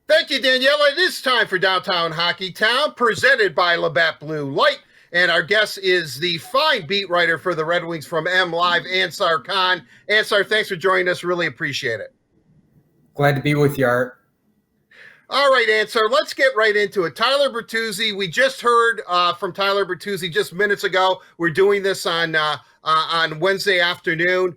Thank you, Danielle. It is time for Downtown Hockeytown, presented by Labatt Blue Light. And our guest is the fine beat writer for the Red Wings from M Live, Ansar Kahn. Ansar, thanks for joining us. Really appreciate it. Glad to be with you, Art. All right, Ansar, let's get right into it. Tyler Bertuzzi, we just heard from Tyler Bertuzzi just minutes ago. We're doing this on Wednesday afternoon.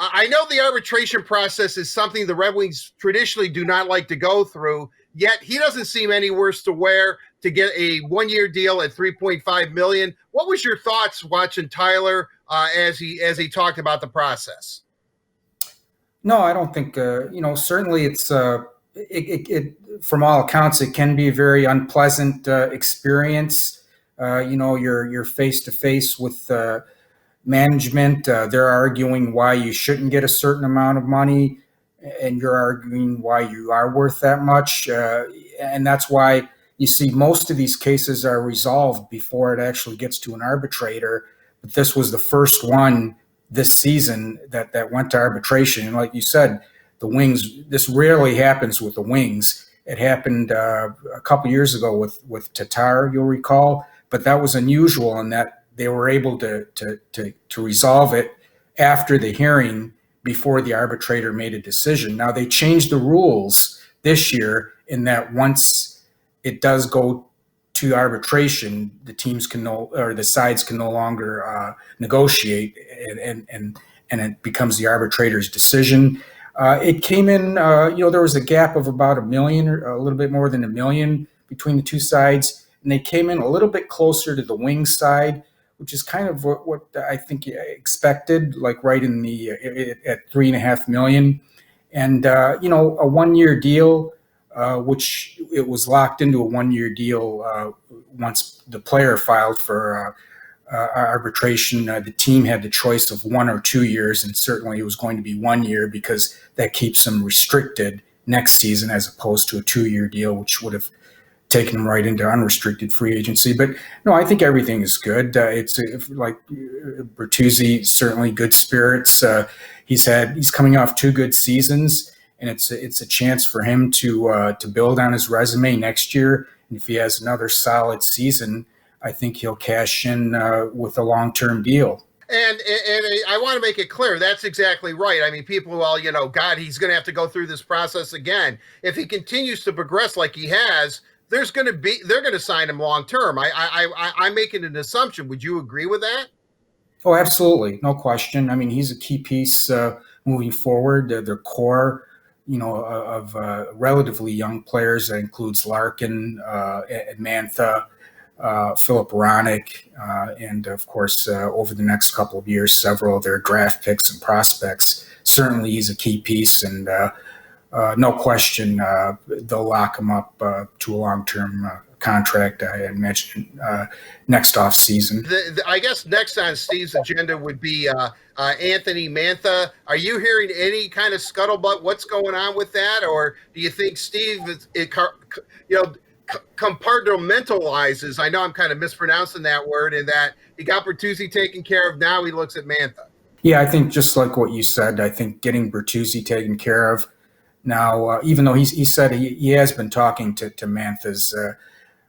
I know the arbitration process is something the Red Wings traditionally do not like to go through, yet he doesn't seem any worse to wear to get a one-year deal at $3.5 million. What was your thoughts watching Tyler as he talked about the process? No, I don't think, certainly it's, it from all accounts, it can be a very unpleasant experience. You're face to face with management. They're arguing why you shouldn't get a certain amount of money, and you're arguing why you are worth that much. And that's why you see most of these cases are resolved before it actually gets to an arbitrator. But this was the first one this season that went to arbitration. And like you said, the Wings, this rarely happens with the Wings. It happened a couple years ago with Tatar, you'll recall, but that was unusual in that they were able to resolve it after the hearing before the arbitrator made a decision. Now they changed the rules this year in that once it does go to arbitration, the sides can no longer negotiate, and it becomes the arbitrator's decision. It came in, there was a gap of about $1 million, or a little bit more than $1 million between the two sides, and they came in a little bit closer to the Wings side, which is kind of what I think you expected, like right in the at $3.5 million, and a 1-year deal, which it was locked into a 1-year deal once the player filed for arbitration. The team had the choice of 1 or 2 years, and certainly it was going to be 1 year because that keeps them restricted next season as opposed to a 2-year deal, which would have taken him right into unrestricted free agency. But no, I think everything is good. It's like Bertuzzi, certainly good spirits. He's coming off 2 good seasons, and it's a chance for him to build on his resume next year. And if he has another solid season, I think he'll cash in with a long-term deal. And I want to make it clear, that's exactly right. I mean, people, God, he's going to have to go through this process again. If he continues to progress like he has, they're going to sign him long term. I'm making an assumption. Would you agree with that? Oh, absolutely, no question. I mean, he's a key piece moving forward. Their core, of relatively young players that includes Larkin, Mantha, Philip Ronick, and of course, over the next couple of years, several of their draft picks and prospects. Certainly, he's a key piece, and no question, they'll lock him up to a long-term contract, I imagine, next off season. I guess next on Steve's agenda would be Anthony Mantha. Are you hearing any kind of scuttlebutt? What's going on with that? Or do you think Steve compartmentalizes? I know I'm kind of mispronouncing that word, in that he got Bertuzzi taken care of. Now he looks at Mantha. Yeah, I think just like what you said, I think getting Bertuzzi taken care of now, even though he said he has been talking to Mantha's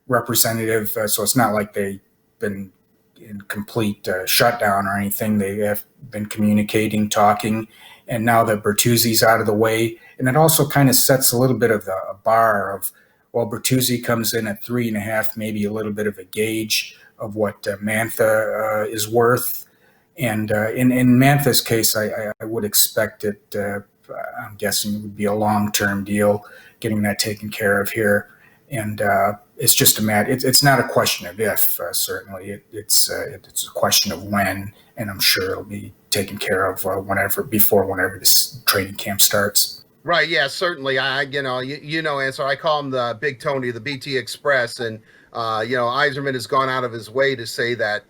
representative, so it's not like they've been in complete shutdown or anything. They have been communicating, talking, and now that Bertuzzi's out of the way, and it also kind of sets a little bit of a bar of, well, Bertuzzi comes in at 3.5, maybe a little bit of a gauge of what Mantha is worth. And in Mantha's case, I would expect it, I'm guessing it would be a long-term deal, getting that taken care of here. And it's just a matter, it's not a question of if, certainly. It's a question of when, and I'm sure it'll be taken care of whenever this training camp starts. Right. Yeah, certainly. Ansar, I call him the Big Tony, the BT Express. And, Yzerman has gone out of his way to say that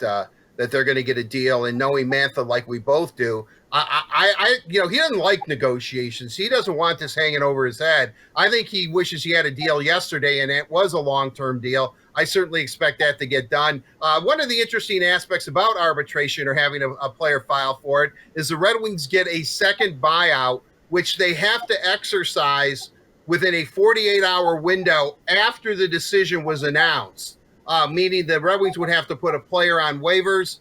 they're going to get a deal. And knowing Mantha like we both do, he doesn't like negotiations. He doesn't want this hanging over his head. I think he wishes he had a deal yesterday, and it was a long-term deal. I certainly expect that to get done. One of the interesting aspects about arbitration, or having a player file for it, is the Red Wings get a second buyout, which they have to exercise within a 48-hour window after the decision was announced, meaning the Red Wings would have to put a player on waivers.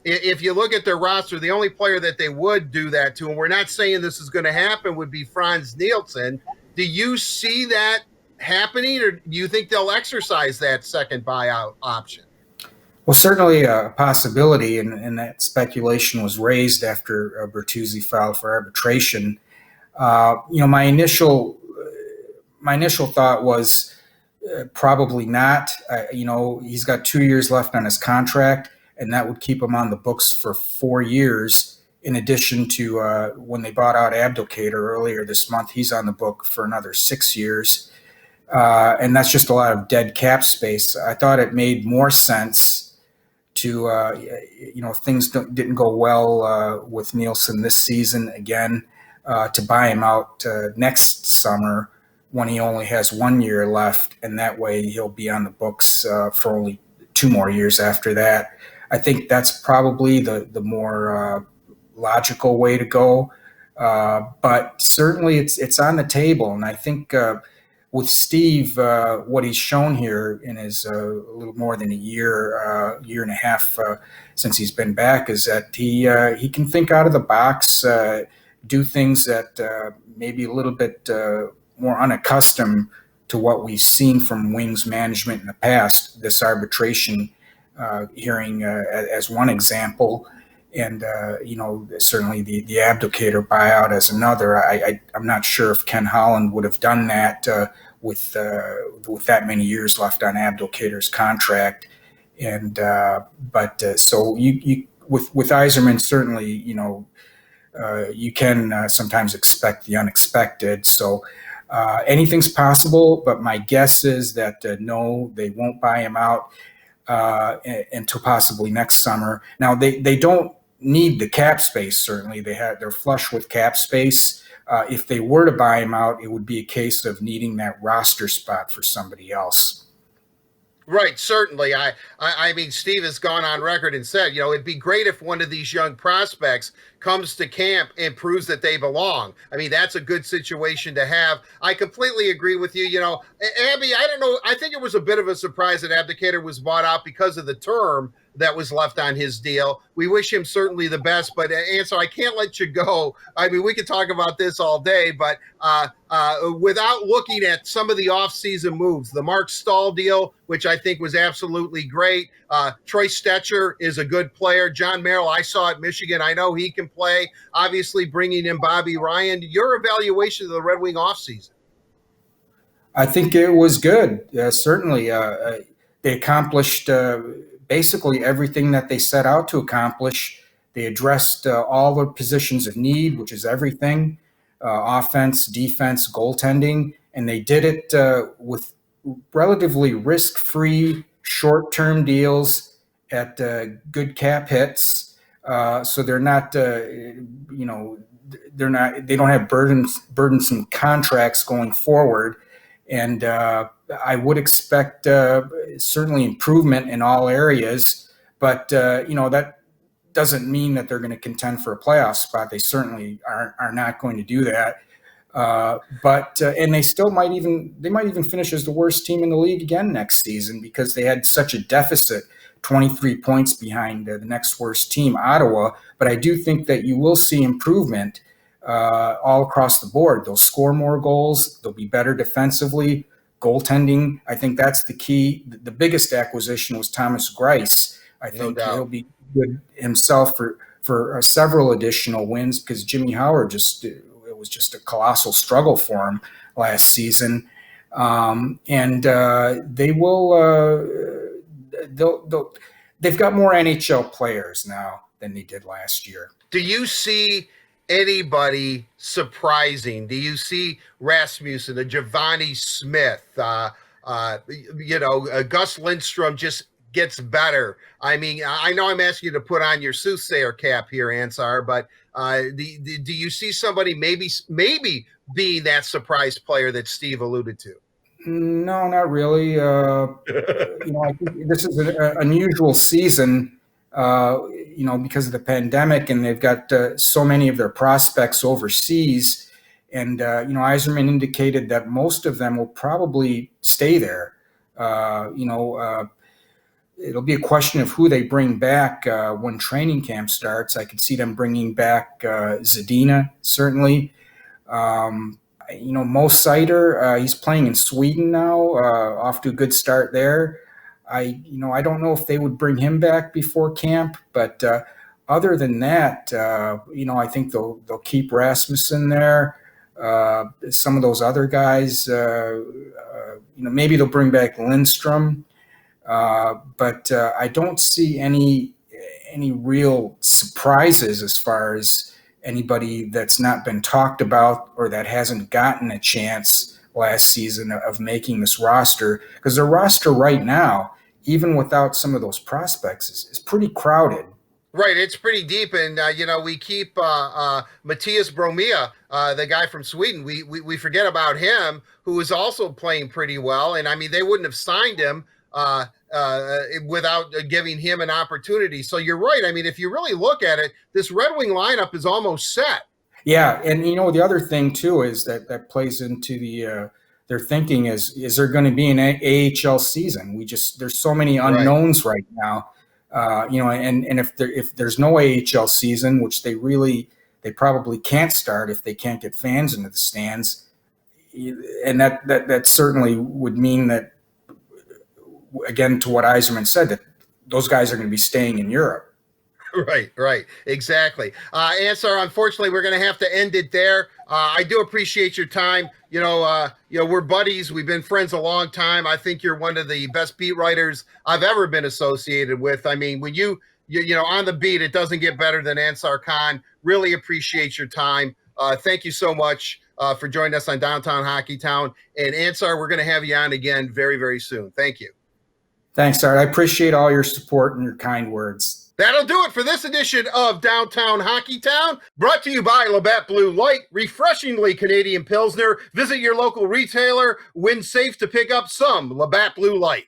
If you look at their roster, the only player that they would do that to, and we're not saying this is going to happen, would be Franz Nielsen. Do you see that happening, or do you think they'll exercise that second buyout option? Well, certainly a possibility, and that speculation was raised after Bertuzzi filed for arbitration. My initial thought was probably not. He's got 2 years left on his contract, and that would keep him on the books for 4 years. In addition to when they bought out Abdelkader earlier this month, he's on the book for another 6 years. And that's just a lot of dead cap space. I thought it made more sense to, things didn't go well with Nielsen this season again, to buy him out next summer when he only has 1 year left. And that way he'll be on the books for only 2 more years after that. I think that's probably the more logical way to go. But certainly it's on the table. And I think with Steve, what he's shown here in his a little more than a year and a half since he's been back is that he can think out of the box, do things that maybe a little bit more unaccustomed to what we've seen from Wings management in the past. This arbitration hearing as one example, and certainly the Abdelkader buyout as another. I'm not sure if Ken Holland would have done that with that many years left on Abdelkader's contract, and so you with Yzerman, certainly you can sometimes expect the unexpected. So anything's possible, but my guess is that no, they won't buy him out until possibly next summer. Now they don't need the cap space. Certainly they're flush with cap space. If they were to buy him out, it would be a case of needing that roster spot for somebody else. Right, certainly. I mean, Steve has gone on record and said, it'd be great if one of these young prospects comes to camp and proves that they belong. I mean, that's a good situation to have. I completely agree with you. Abby, I don't know. I think it was a bit of a surprise that Abdelkader was bought out because of the term that was left on his deal. We wish him certainly the best, but Ansar, I can't let you go. I mean, we could talk about this all day, but without looking at some of the offseason moves, the Mark Stahl deal, which I think was absolutely great. Troy Stetcher is a good player. John Merrill, I saw at Michigan. I know he can play. Obviously, bringing in Bobby Ryan. Your evaluation of the Red Wing offseason? I think it was good. Certainly, they accomplished basically everything that they set out to accomplish. They addressed all the positions of need, which is everything, offense, defense, goaltending, and they did it with relatively risk-free short-term deals at good cap hits. So they're not, they don't have burdensome contracts going forward. And I would expect certainly improvement in all areas, but that doesn't mean that they're going to contend for a playoff spot. They certainly are not going to do that. And they still might even finish as the worst team in the league again next season because they had such a deficit, 23 points behind the next worst team, Ottawa. But I do think that you will see improvement all across the board. They'll score more goals. They'll be better defensively. Goaltending, I think that's the key. The biggest acquisition was Thomas Greiss. I think he'll be good himself for several additional wins because Jimmy Howard it was just a colossal struggle for him last season. They will they've got more NHL players now than they did last year. Do you see anybody surprising? Do you see Rasmussen, a Giovanni Smith, Gus Lindstrom just gets better? I mean, I know I'm asking you to put on your soothsayer cap here, Ansar, but do you see somebody maybe being that surprise player that Steve alluded to? No, not really. I think this is an unusual season, because of the pandemic, and they've got so many of their prospects overseas. And Yzerman indicated that most of them will probably stay there. It'll be a question of who they bring back when training camp starts. I could see them bringing back Zadina, certainly. Mo Seider, he's playing in Sweden now, off to a good start there. I don't know if they would bring him back before camp, but other than that, I think they'll keep Rasmussen there. Some of those other guys, maybe they'll bring back Lindstrom. But I don't see any real surprises as far as anybody that's not been talked about or that hasn't gotten a chance last season of making this roster, because their roster right now, even without some of those prospects, is pretty crowded. Right, it's pretty deep, and we keep Matthias Bromia, the guy from Sweden. We forget about him, who is also playing pretty well, and I mean they wouldn't have signed him without giving him an opportunity. So you're right. I mean, if you really look at it, this Red Wing lineup is almost set. Yeah, and the other thing too is that plays into their thinking is there going to be an AHL season? There's so many unknowns right now. And if there's no AHL season, which they probably can't start if they can't get fans into the stands, and that certainly would mean that, again, to what Yzerman said, that those guys are going to be staying in Europe. Right, exactly. Ansar, unfortunately, we're going to have to end it there. I do appreciate your time. We're buddies. We've been friends a long time. I think you're one of the best beat writers I've ever been associated with. I mean, when you on the beat, it doesn't get better than Ansar Kahn. Really appreciate your time. Thank you so much for joining us on Downtown Hockeytown. And Ansar, we're going to have you on again very, very soon. Thank you. Thanks, Art. I appreciate all your support and your kind words. That'll do it for this edition of Downtown Hockeytown, brought to you by Labatt Blue Light, refreshingly Canadian Pilsner. Visit your local retailer when safe to pick up some Labatt Blue Light.